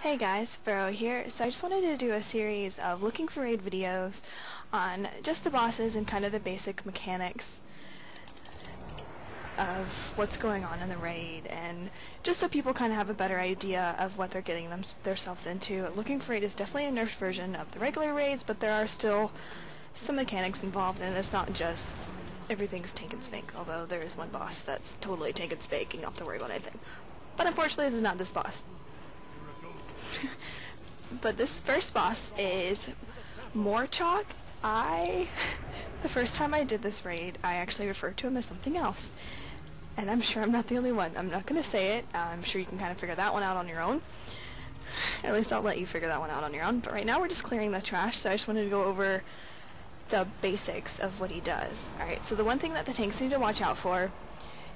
Hey guys, Vero here. So I just wanted to do a series of looking for raid videos on just the bosses and kind of the basic mechanics of what's going on in the raid, and just so people kind of have a better idea of what they're getting themselves into. Looking for raid is definitely a nerfed version of the regular raids, but there are still some mechanics involved, and it's not just everything's tank and spank, although there is one boss that's totally tank and spank and you don't have to worry about anything. But unfortunately this is not this boss. But this first boss is Morchok. The first time I did this raid, I actually referred to him as something else. And I'm sure I'm not the only one. I'm not going to say it. I'm sure you can kind of figure that one out on your own. At least I'll let you figure that one out on your own. But right now we're just clearing the trash, so I just wanted to go over the basics of what he does. Alright, so the one thing that the tanks need to watch out for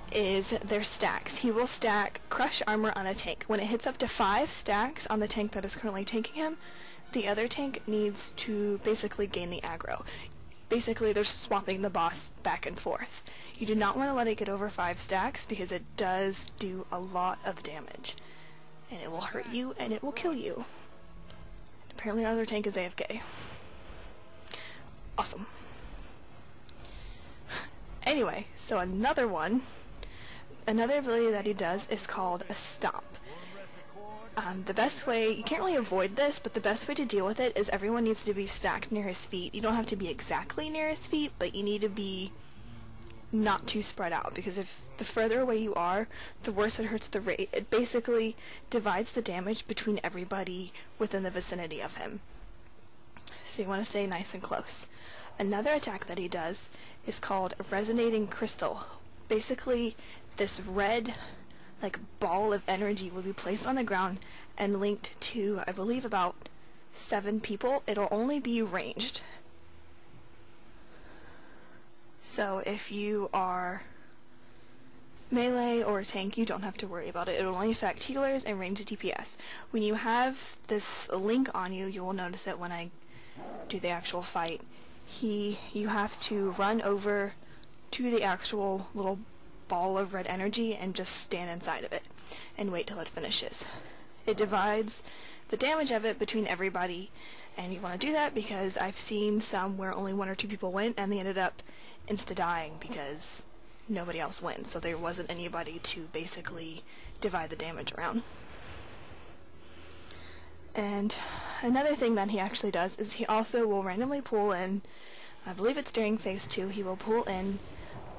is their stacks. He will stack crush armor on a tank. When it hits up to 5 stacks on the tank that is currently tanking him, the other tank needs to basically gain the aggro. Basically, they're swapping the boss back and forth. You do not want to let it get over 5 stacks because it does do a lot of damage. And it will hurt you and it will kill you. And apparently our other tank is AFK. Awesome. Anyway, so another ability that he does is called a Stomp. The best way, you can't really avoid this, but the best way to deal with it is everyone needs to be stacked near his feet. You don't have to be exactly near his feet, but you need to be not too spread out, because if the further away you are, the worse it hurts the raid. It basically divides the damage between everybody within the vicinity of him. So you want to stay nice and close. Another attack that he does is called a resonating crystal. Basically, this red ball of energy will be placed on the ground and linked to, I believe, about 7 people. It'll only be ranged. So if you are melee or tank, you don't have to worry about it. It'll only affect healers and ranged DPS. When you have this link on you, you will notice it when I do the actual fight. You have to run over to the actual little ball of red energy and just stand inside of it and wait till it finishes. It divides the damage of it between everybody, and you want to do that because I've seen some where only 1 or 2 people went and they ended up insta-dying because nobody else went, so there wasn't anybody to basically divide the damage around. And another thing that he actually does is he also will randomly pull in, I believe it's during phase 2, he will pull in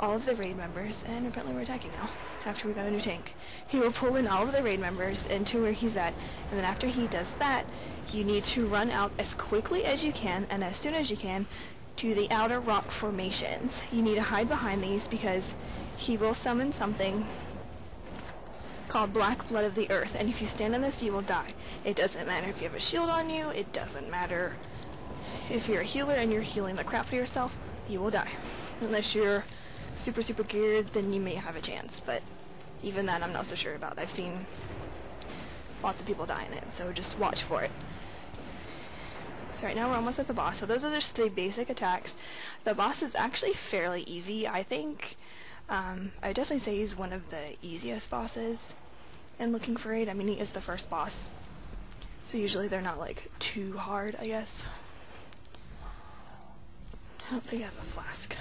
all of the raid members, and apparently we're attacking now, after we got a new tank. He will pull in all of the raid members into where he's at, and then after he does that, you need to run out as quickly as you can, and as soon as you can, to the outer rock formations. You need to hide behind these because he will summon something called Black Blood of the Earth, and if you stand in this, you will die. It doesn't matter if you have a shield on you, it doesn't matter if you're a healer and you're healing the crap to yourself, you will die. Unless you're super geared, then you may have a chance, but even that I'm not so sure about. I've seen lots of people die in it, so just watch for it. So right now we're almost at the boss, so those are just the basic attacks. The boss is actually fairly easy, I think. I would definitely say he's one of the easiest bosses in Looking for Raid. I mean, he is the first boss, so usually they're not too hard, I guess. I don't think I have a flask.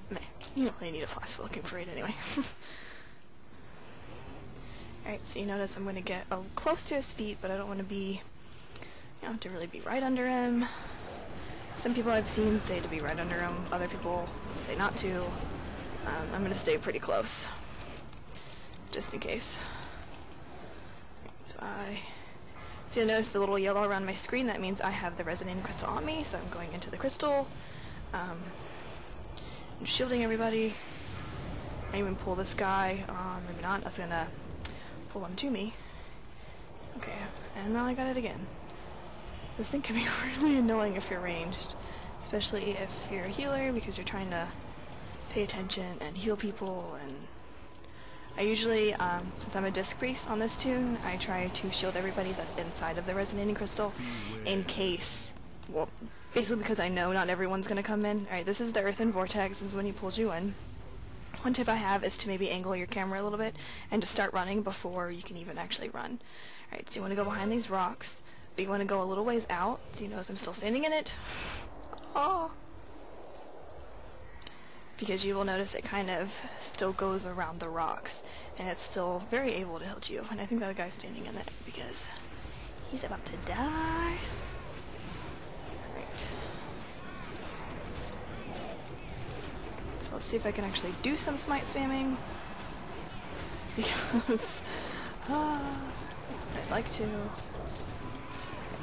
Meh, you don't really need a flask for Looking for Raid anyway. Alright, so you notice I'm going to get close to his feet, but I don't want to be, to really be right under him. Some people I've seen say to be right under him, other people say not to. I'm going to stay pretty close, just in case. So you'll notice the little yellow around my screen. That means I have the resonating crystal on me, so I'm going into the crystal. I'm shielding everybody. I even pull this guy. Maybe not. I was going to pull him to me. Okay, and now I got it again. This thing can be really annoying if you're ranged, especially if you're a healer, because you're trying to pay attention and heal people. And I usually, since I'm a disc priest on this tune, I try to shield everybody that's inside of the resonating crystal in case, well, basically because I know not everyone's going to come in. Alright, this is the earthen vortex. This is when he pulled you in. One tip I have is to maybe angle your camera a little bit and to start running before you can even actually run. Alright, so you want to go behind these rocks, but you want to go a little ways out, so you notice I'm still standing in it. Oh! Because you will notice it kind of still goes around the rocks, and it's still very able to hit you. And I think that guy's standing in it because he's about to die. Alright. So let's see if I can actually do some smite spamming. Because I'd like to.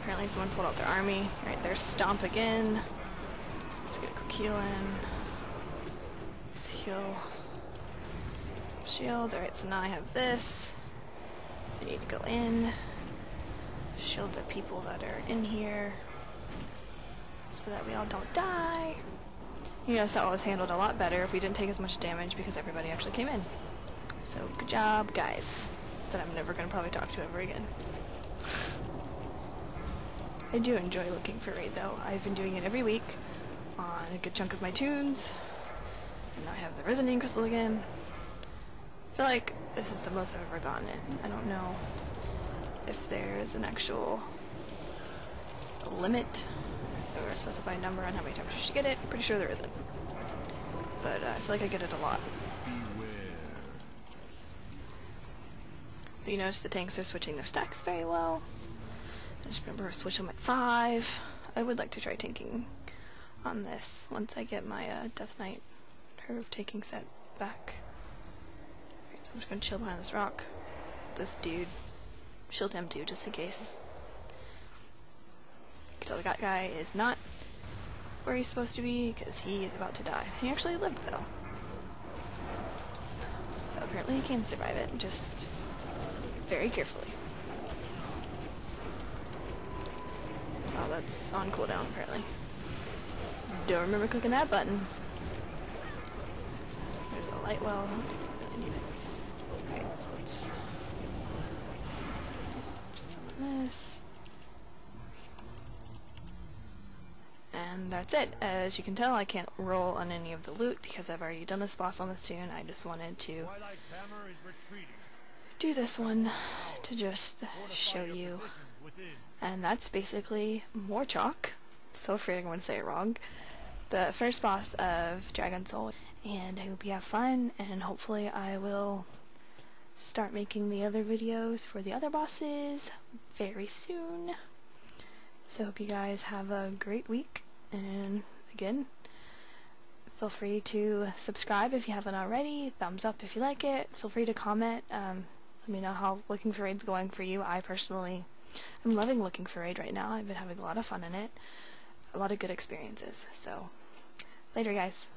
Apparently someone pulled out their army. Alright, there's Stomp again. Let's get a quick heal in. Let's heal. Shield. Alright, so now I have this. So I need to go in. Shield the people that are in here. So that we all don't die. You notice that was handled a lot better if we didn't take as much damage because everybody actually came in. So good job, guys. That I'm never going to probably talk to ever again. I do enjoy looking for raid though. I've been doing it every week on a good chunk of my tunes. And now I have the Resonant Crystal again. I feel like this is the most I've ever gotten it. I don't know if there's an actual limit or a specified number on how many times you should get it. I'm pretty sure there isn't. But I feel like I get it a lot. But you notice the tanks are switching their stacks very well. I just remember switch them at 5. I would like to try tanking on this once I get my Death Knight Herb taking set back. Alright, so I'm just gonna chill behind this rock. This dude. Shield him too, just in case. You can tell that guy is not where he's supposed to be because he is about to die. He actually lived though. So apparently he can survive it, just very carefully. Oh, that's on cooldown apparently. Don't remember clicking that button. There's a light well. I need it. Alright, so let's summon this. And that's it. As you can tell, I can't roll on any of the loot because I've already done this boss on this tune. I just wanted to do this one to just show you. And that's basically Morchok. So afraid I'm going to say it wrong. The first boss of Dragon Soul. And I hope you have fun, and hopefully I will start making the other videos for the other bosses very soon. So hope you guys have a great week, and again, feel free to subscribe if you haven't already, thumbs up if you like it, feel free to comment, let me know how Looking for Raid's going for you. I personally am loving Looking for Raid right now. I've been having a lot of fun in it, a lot of good experiences, so later guys.